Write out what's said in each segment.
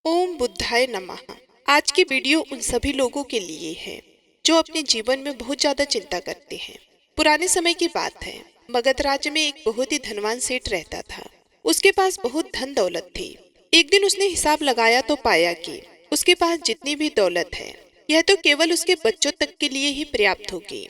ओम बुद्धाय नमः। आज की वीडियो उन सभी लोगों के लिए है जो अपने जीवन में बहुत ज्यादा चिंता करते हैं। पुराने समय की बात है, मगध राज्य में एक बहुत ही धनवान सेठ रहता था। उसके पास बहुत धन दौलत थी। एक दिन उसने हिसाब लगाया तो पाया कि उसके पास जितनी भी दौलत है, यह तो केवल उसके बच्चों तक के लिए ही पर्याप्त होगी।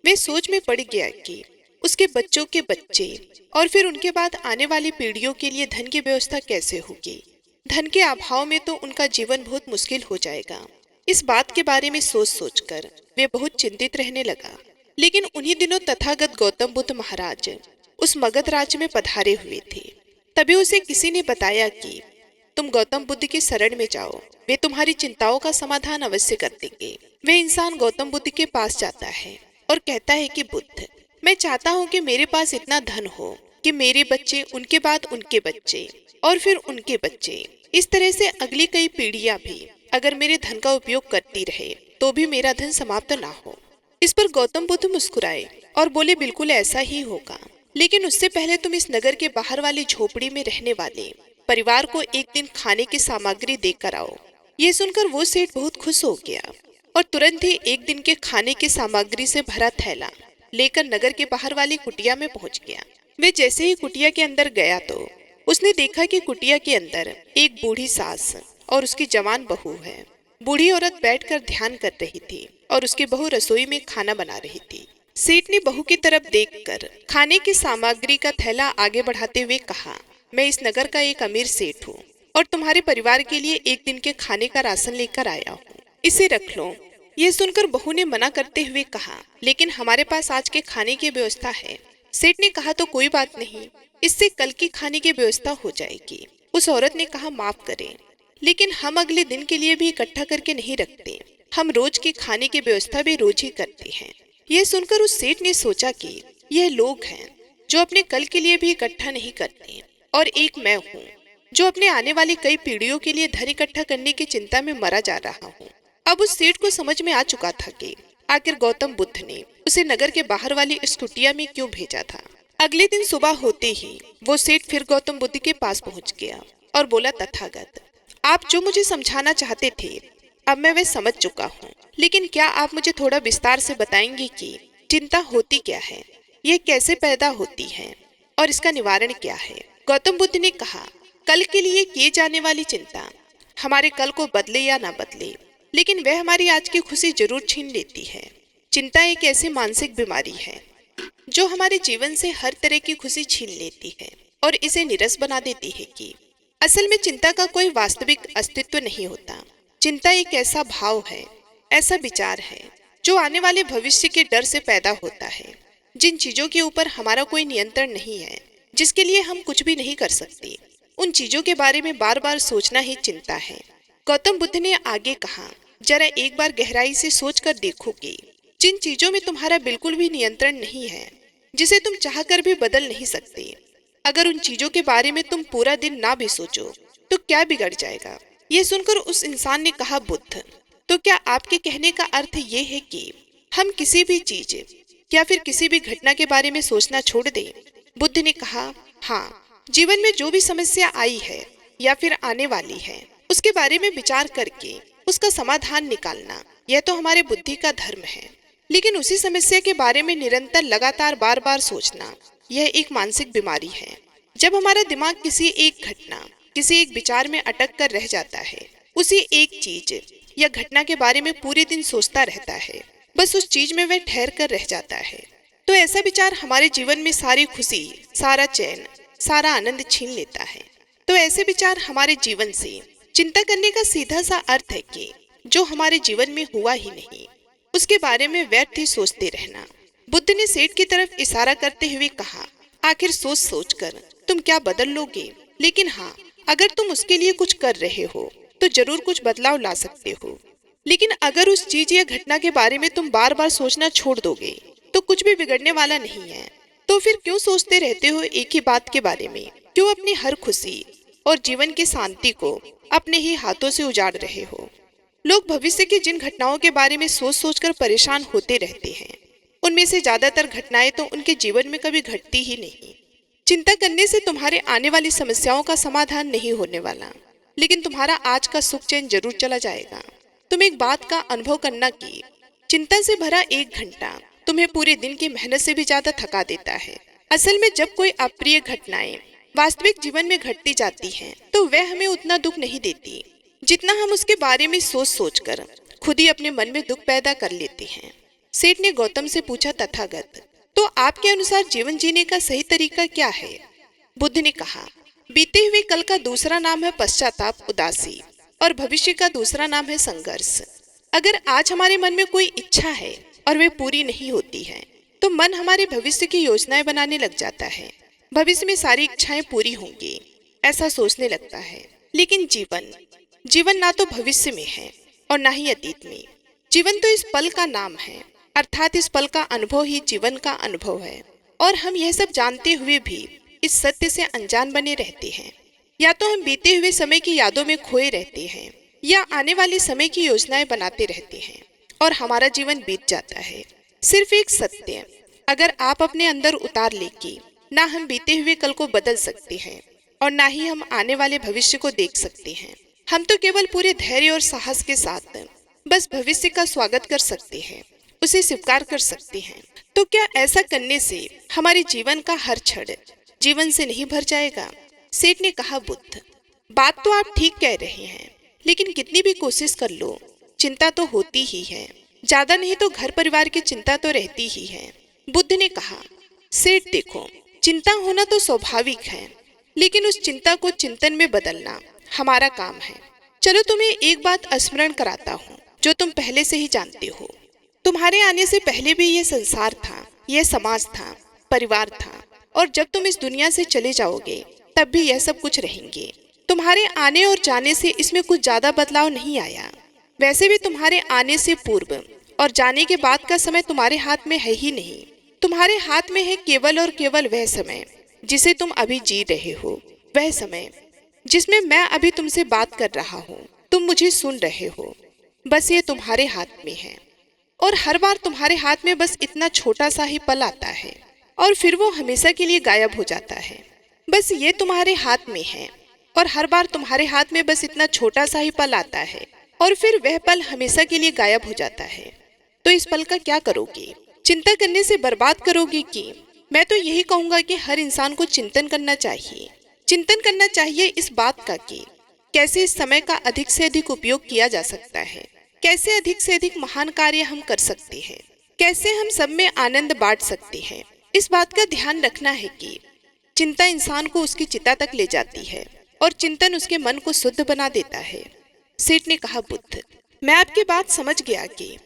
वे सोच में पड़ गया कि उसके बच्चों के बच्चे और फिर उनके बाद आने वाली पीढ़ियों के लिए धन की व्यवस्था कैसे होगी। धन के अभाव में तो उनका जीवन बहुत मुश्किल हो जाएगा। इस बात के बारे में सोच सोचकर वे बहुत चिंतित रहने लगा। लेकिन उन्हीं दिनों तथागत गौतम बुद्ध महाराज उस मगध राज्य में पधारे हुए थे। तभी उसे किसी ने बताया कि तुम गौतम बुद्ध की शरण में जाओ, वे तुम्हारी चिंताओं का समाधान अवश्य कर देंगे। वे इंसान गौतम बुद्ध के पास जाता है और कहता है कि बुद्ध, मैं चाहता हूँ कि मेरे पास इतना धन हो कि मेरे बच्चे, उनके बाद उनके बच्चे और फिर उनके बच्चे, इस तरह से अगली कई पीढ़ियां भी अगर मेरे धन का उपयोग करती रहे तो भी मेरा धन समाप्त ना हो। इस पर गौतम बुद्ध मुस्कुराए और बोले, बिल्कुल ऐसा ही होगा, लेकिन उससे पहले तुम इस नगर के बाहर वाली झोपड़ी में रहने वाले परिवार को एक दिन खाने की सामग्री देकर आओ। ये सुनकर वो सेठ बहुत खुश हो गया और तुरंत ही एक दिन के खाने की सामग्री से भरा थैला लेकर नगर के बाहर वाली कुटिया में पहुंच गया। वे जैसे ही कुटिया के अंदर गया तो उसने देखा कि कुटिया के अंदर एक बूढ़ी सास और उसकी जवान बहू है। बूढ़ी औरत बैठकर ध्यान कर रही थी और उसकी बहू रसोई में खाना बना रही थी। सेठ ने बहू की तरफ देखकर खाने की सामग्री का थैला आगे बढ़ाते हुए कहा, मैं इस नगर का एक अमीर सेठ हूँ और तुम्हारे परिवार के लिए एक दिन के खाने का राशन लेकर आया हूँ, इसे रख लो। ये सुनकर बहू ने मना करते हुए कहा, लेकिन हमारे पास आज के खाने की व्यवस्था है। सेठ ने कहा, तो कोई बात नहीं, इससे कल की खाने की व्यवस्था हो जाएगी। उस औरत ने कहा, माफ करें, लेकिन हम अगले दिन के लिए भी इकट्ठा करके नहीं रखते। हम रोज की खाने की व्यवस्था भी रोज ही करते हैं। यह सुनकर उस सेठ ने सोचा कि यह लोग हैं जो अपने कल के लिए भी इकट्ठा नहीं करते, और एक मैं हूँ जो अपने आने वाली कई पीढ़ियों के लिए धन इकट्ठा करने की चिंता में मरा जा रहा हूँ। अब उस सेठ को समझ में आ चुका था कि आखिर गौतम बुद्ध ने उसे नगर के बाहर वाली इस कुटिया में क्यों भेजा था। अगले दिन सुबह होते ही वो सेठ फिर गौतम बुद्ध के पास पहुंच गया और बोला, तथागत, आप जो मुझे समझाना चाहते थे अब मैं वह समझ चुका हूँ, लेकिन क्या आप मुझे थोड़ा विस्तार से बताएंगे कि चिंता होती क्या है, यह कैसे पैदा होती है और इसका निवारण क्या है। गौतम बुद्ध ने कहा, कल के लिए किए जाने वाली चिंता हमारे कल को बदले या ना बदले, लेकिन वह हमारी आज की खुशी जरूर छीन लेती है। चिंता एक ऐसी मानसिक बीमारी है जो हमारे जीवन से हर तरह की खुशी छीन लेती है और इसे निरस बना देती है कि असल में चिंता का कोई वास्तविक अस्तित्व नहीं होता। चिंता एक ऐसा भाव है, ऐसा विचार है जो आने वाले भविष्य के डर से पैदा होता है। जिन चीजों के ऊपर हमारा कोई नियंत्रण नहीं है, जिसके लिए हम कुछ भी नहीं कर सकते, उन चीजों के बारे में बार बार सोचना ही चिंता है। गौतम बुद्ध ने आगे कहा, जरा एक बार गहराई से सोचकर देखो कि जिन चीजों में तुम्हारा बिल्कुल भी नियंत्रण नहीं है, जिसे तुम चाहकर भी बदल नहीं सकते, अगर उन चीजों के बारे में तुम पूरा दिन ना भी सोचो तो क्या बिगड़ जाएगा। ये सुनकर उस इंसान ने कहा, बुद्ध, तो क्या आपके कहने का अर्थ ये है कि हम किसी भी चीज या फिर किसी भी घटना के बारे में सोचना छोड़ दें। बुद्ध ने कहा, हाँ, जीवन में जो भी समस्या आई है या फिर आने वाली है, उसके बारे में विचार करके उसका समाधान निकालना, यह तो हमारे बुद्धि का धर्म है। लेकिन उसी समस्या के बारे में निरंतर लगातार बार बार सोचना, यह एक मानसिक बीमारी है। जब हमारा दिमाग किसी एक घटना, किसी एक विचार में अटक कर रह जाता है, उसी एक चीज या घटना के बारे में पूरे दिन सोचता रहता है, बस उस चीज में वह ठहर कर रह जाता है, तो ऐसा विचार हमारे जीवन में सारी खुशी, सारा चैन, सारा आनंद छीन लेता है। तो ऐसे विचार हमारे जीवन से चिंता करने का सीधा सा अर्थ है कि जो हमारे जीवन में हुआ ही नहीं, उसके बारे में व्यर्थ ही सोचते रहना। बुद्ध ने सेठ की तरफ इशारा करते हुए कहा, आखिर सोच सोच कर तुम क्या बदल लोगे, लेकिन हाँ, अगर तुम उसके लिए कुछ कर रहे हो तो जरूर कुछ बदलाव ला सकते हो। लेकिन अगर उस चीज या घटना के बारे में तुम बार बार सोचना छोड़ दोगे तो कुछ भी बिगड़ने वाला नहीं है। तो फिर क्यों सोचते रहते हो एक ही बात के बारे में, क्यों अपनी हर खुशी और जीवन की शांति को अपने ही हाथों से उजाड़ रहे हो। लोग भविष्य की जिन घटनाओं के बारे में सोच सोचकर परेशान होते रहते हैं, उनमें से ज्यादातर घटनाएं तो उनके जीवन में कभी घटती ही नहीं। चिंता करने से तुम्हारे आने वाली समस्याओं का समाधान नहीं होने वाला। लेकिन तुम्हारा आज का सुख चैन जरूर चला जाएगा। तुम एक बात का अनुभव करना कि चिंता से भरा एक घंटा तुम्हें पूरे दिन की मेहनत से भी ज्यादा थका देता है। असल में जब कोई अप्रिय घटनाएं वास्तविक जीवन में घटती जाती हैं, तो वह हमें उतना दुख नहीं देती जितना हम उसके बारे में सोच सोच कर खुद ही अपने मन में दुख पैदा कर लेते हैं। सेठ ने गौतम से पूछा, तथागत, तो आपके अनुसार जीवन जीने का सही तरीका क्या है? बुद्ध ने कहा, बीते हुए कल का दूसरा नाम है पश्चाताप, उदासी, और भविष्य का दूसरा नाम है संघर्ष। अगर आज हमारे मन में कोई इच्छा है और वे पूरी नहीं होती है, तो मन हमारे भविष्य की योजनाएं बनाने लग जाता है। भविष्य में सारी इच्छाएं पूरी होंगी ऐसा सोचने लगता है। लेकिन जीवन ना तो भविष्य में है और ना ही अतीत में। जीवन तो इस पल का नाम है, अर्थात इस पल का अनुभव ही जीवन का अनुभव है। और हम यह सब जानते हुए भी इस सत्य से अनजान बने रहते हैं। या तो हम बीते हुए समय की यादों में खोए रहते हैं, या आने वाले समय की योजनाएं बनाते रहते हैं और हमारा जीवन बीत जाता है। सिर्फ एक सत्य अगर आप अपने अंदर उतार ले कि ना हम बीते हुए कल को बदल सकते हैं और ना ही हम आने वाले भविष्य को देख सकते हैं। हम तो केवल पूरे धैर्य और साहस के साथ बस भविष्य का स्वागत कर सकते हैं, उसे स्वीकार कर सकते हैं। तो क्या ऐसा करने से हमारे जीवन का हर क्षण जीवन से नहीं भर जाएगा? सेठ ने कहा, बुद्ध, बात तो आप ठीक कह रहे हैं, लेकिन कितनी भी कोशिश कर लो, चिंता तो होती ही है। ज्यादा नहीं तो घर परिवार की चिंता तो रहती ही है। बुद्ध ने कहा, सेठ देखो, चिंता होना तो स्वाभाविक है, लेकिन उस चिंता को चिंतन में बदलना हमारा काम है। चलो तुम्हें एक बात स्मरण कराता हूँ जो तुम पहले से ही जानते हो। तुम्हारे आने से पहले भी यह संसार था, यह समाज था, परिवार था, और जब तुम इस दुनिया से चले जाओगे तब भी यह सब कुछ रहेंगे। तुम्हारे आने और जाने से इसमें कुछ ज्यादा बदलाव नहीं आया। वैसे भी तुम्हारे आने से पूर्व और जाने के बाद का समय तुम्हारे हाथ में है ही नहीं। तुम्हारे हाथ में है केवल और केवल वह समय जिसे तुम अभी जी रहे हो, वह समय जिसमें मैं अभी तुमसे बात कर रहा हूँ, तुम मुझे सुन रहे हो। बस ये तुम्हारे हाथ में है, और हर बार तुम्हारे हाथ में बस इतना छोटा सा ही पल आता है और फिर वो हमेशा के लिए गायब हो जाता है। बस ये तुम्हारे हाथ में है, और हर बार तुम्हारे हाथ में बस इतना छोटा सा ही पल आता है और फिर वह पल हमेशा के लिए गायब हो जाता है। तो इस पल का क्या करोगे? चिंता करने से बर्बाद करोगे कि? मैं तो यही कहूँगा कि हर इंसान को चिंतन करना चाहिए। चिंतन करना चाहिए इस बात का कि कैसे इस समय का अधिक से अधिक उपयोग किया जा सकता है, कैसे अधिक से अधिक महान कार्य हम कर सकते हैं, कैसे हम सब में आनंद बांट सकते हैं। इस बात का ध्यान रखना है कि चिंता इंसान को उसकी चिता तक ले जाती है और चिंतन उसके मन को शुद्ध बना देता है। सेठ ने कहा, बुद्ध, मैं आपकी बात समझ गया कि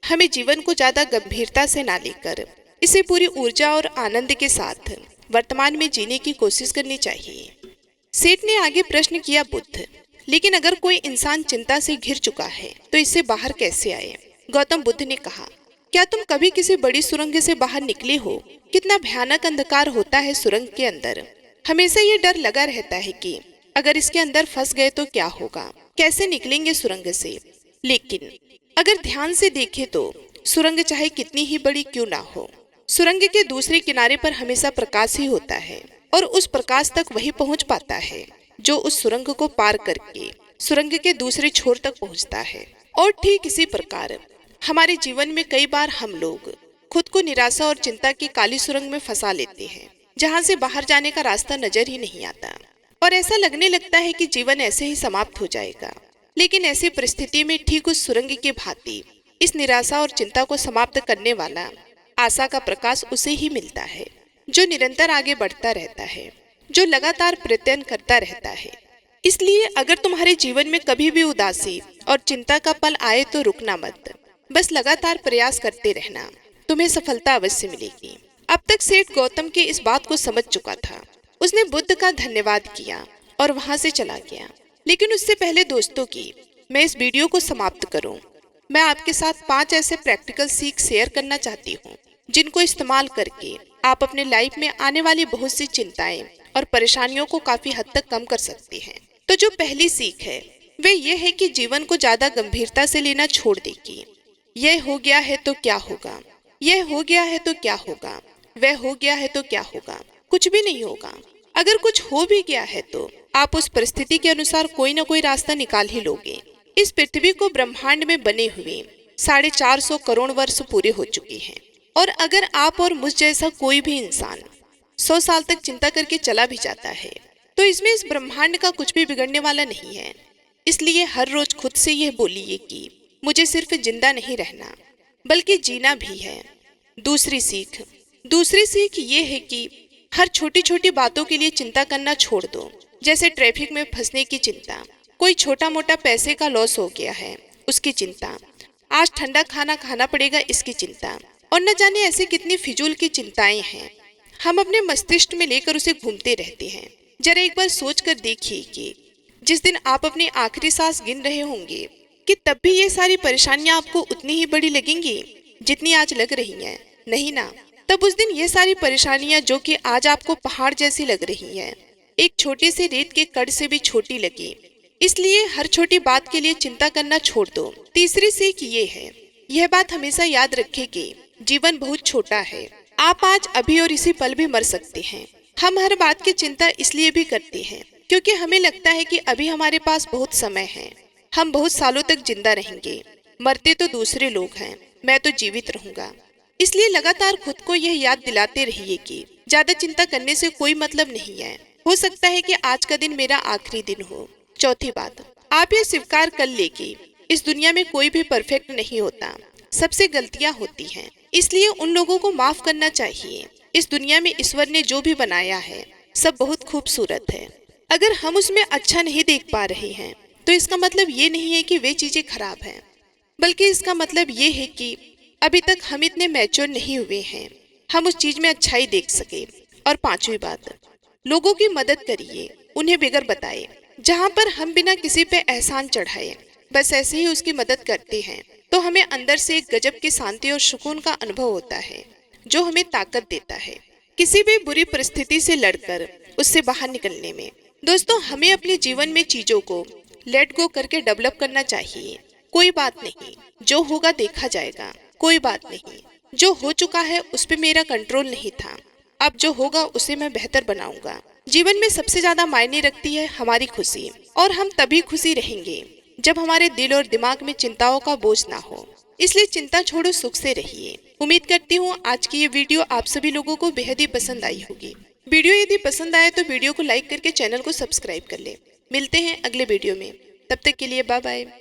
हमें जीवन को ज्यादा गंभीरता से ना लेकर इसे पूरी ऊर्जा और आनंद के साथ वर्तमान में जीने की कोशिश करनी चाहिए। सेठ ने आगे प्रश्न किया, बुद्ध, लेकिन अगर कोई इंसान चिंता से घिर चुका है तो इससे बाहर कैसे आए? गौतम बुद्ध ने कहा, क्या तुम कभी किसी बड़ी सुरंग से बाहर निकले हो? कितना भयानक अंधकार होता है सुरंग के अंदर। हमेशा ये डर लगा रहता है कि अगर इसके अंदर फंस गए तो क्या होगा, कैसे निकलेंगे सुरंग से। लेकिन अगर ध्यान से देखें तो सुरंग चाहे कितनी ही बड़ी क्यों ना हो, सुरंग के दूसरे किनारे पर हमेशा प्रकाश ही होता है, और उस प्रकाश तक वही पहुंच पाता है जो उस सुरंग को पार करके सुरंग के दूसरे छोर तक पहुंचता है। और ठीक इसी प्रकार हमारे जीवन में कई बार हम लोग खुद को निराशा और चिंता की काली सुरंग में फंसा लेते हैं, जहां से बाहर जाने का रास्ता नजर ही नहीं आता, और ऐसा लगने लगता है कि जीवन ऐसे ही समाप्त हो जाएगा। लेकिन ऐसी परिस्थिति में ठीक उस सुरंग की भांति इस निराशा और चिंता को समाप्त करने वाला आशा का प्रकाश उसे ही मिलता है, जो निरंतर आगे बढ़ता रहता है, जो लगातार प्रयत्न करता रहता है। इसलिए अगर तुम्हारे जीवन में कभी भी उदासी और चिंता का पल आए तो रुकना मत, बस लगातार प्रयास करते रहना, तुम्हें सफलता अवश्य मिलेगी। अब तक सेठ गौतम की इस बात को समझ चुका था। उसने बुद्ध का धन्यवाद किया और वहां से चला गया। लेकिन उससे पहले दोस्तों की मैं इस वीडियो को समाप्त करूं, मैं आपके साथ 5 ऐसे प्रैक्टिकल सीख शेयर करना चाहती हूं, जिनको इस्तेमाल करके आप अपने लाइफ में आने वाली बहुत सी चिंताएं और परेशानियों को काफी हद तक कम कर सकते हैं। तो जो पहली सीख है वे ये है कि जीवन को ज्यादा गंभीरता से लेना छोड़ देगी। यह हो गया है तो क्या होगा, यह हो गया है तो क्या होगा, वह हो गया है तो क्या होगा, कुछ भी नहीं होगा। अगर कुछ हो भी गया है तो आप उस परिस्थिति के अनुसार कोई ना कोई रास्ता निकाल ही लोगे। इस पृथ्वी को ब्रह्मांड में बने हुए 450 करोड़ वर्ष पूरे हो चुके हैं, और अगर आप और मुझ जैसा कोई भी इंसान 100 साल तक चिंता करके चला भी जाता है तो इसमें इस ब्रह्मांड का कुछ भी बिगड़ने वाला नहीं है। इसलिए हर रोज खुद से यह बोलिए कि मुझे सिर्फ जिंदा नहीं रहना बल्कि जीना भी है। दूसरी सीख ये है कि हर छोटी छोटी बातों के लिए चिंता करना छोड़ दो। जैसे ट्रैफिक में फंसने की चिंता, कोई छोटा मोटा पैसे का लॉस हो गया है उसकी चिंता, आज ठंडा खाना खाना पड़ेगा इसकी चिंता, और न जाने ऐसी कितनी फिजूल की चिंताएं हैं हम अपने मस्तिष्क में लेकर उसे घूमते रहते हैं। जरा एक बार सोच कर देखिए कि जिस दिन आप अपनी आखिरी सांस गिन रहे होंगे कि तब भी ये सारी परेशानियां आपको उतनी ही बड़ी लगेंगी जितनी आज लग रही हैं, नहीं ना? तब उस दिन ये सारी परेशानियां जो कि आज आपको पहाड़ जैसी लग रही हैं, एक छोटे से रेत के कण से भी छोटी लगी। इसलिए हर छोटी बात के लिए चिंता करना छोड़ दो। तीसरी सीख ये है, यह बात हमेशा याद रखें कि जीवन बहुत छोटा है। आप आज अभी और इसी पल भी मर सकते हैं। हम हर बात की चिंता इसलिए भी करते हैं क्योंकि हमें लगता है कि अभी हमारे पास बहुत समय है, हम बहुत सालों तक जिंदा रहेंगे। मरते तो दूसरे लोग हैं, मैं तो जीवित रहूंगा। इसलिए लगातार खुद को यह याद दिलाते रहिए कि ज्यादा चिंता करने से कोई मतलब नहीं है। हो सकता है कि आज का दिन मेरा आखिरी दिन हो। चौथी बात, आप ये स्वीकार कर ले कि इस दुनिया में कोई भी परफेक्ट नहीं होता, सबसे गलतियां होती हैं। इसलिए उन लोगों को माफ करना चाहिए। इस दुनिया में ईश्वर ने जो भी बनाया है सब बहुत खूबसूरत है। अगर हम उसमें अच्छा नहीं देख पा रहे हैं तो इसका मतलब ये नहीं है कि वे चीजें खराब हैं, बल्कि इसका मतलब ये है कि अभी तक हम इतने मैच्योर नहीं हुए हैं हम उस चीज में अच्छाई देख सके। और पांचवी बात, लोगों की मदद करिए, उन्हें बगैर बताए। जहाँ पर हम बिना किसी पे एहसान चढ़ाए बस ऐसे ही उसकी मदद करते हैं तो हमें अंदर से एक गजब की शांति और सुकून का अनुभव होता है जो हमें ताकत देता है किसी भी बुरी परिस्थिति से लड़कर उससे बाहर निकलने में। दोस्तों, हमें अपने जीवन में चीजों को लेट गो करके डेवलप करना चाहिए। कोई बात नहीं, जो होगा देखा जाएगा। कोई बात नहीं, जो हो चुका है उस पे मेरा कंट्रोल नहीं था, अब जो होगा उसे मैं बेहतर बनाऊंगा। जीवन में सबसे ज्यादा मायने रखती है हमारी खुशी, और हम तभी खुशी रहेंगे जब हमारे दिल और दिमाग में चिंताओं का बोझ ना हो। इसलिए चिंता छोड़ो, सुख से रहिए। उम्मीद करती हूँ आज की ये वीडियो आप सभी लोगों को बेहद ही पसंद आई होगी। वीडियो यदि पसंद आए तो वीडियो को लाइक करके चैनल को सब्सक्राइब कर ले। मिलते हैं अगले वीडियो में, तब तक के लिए बाय बाय।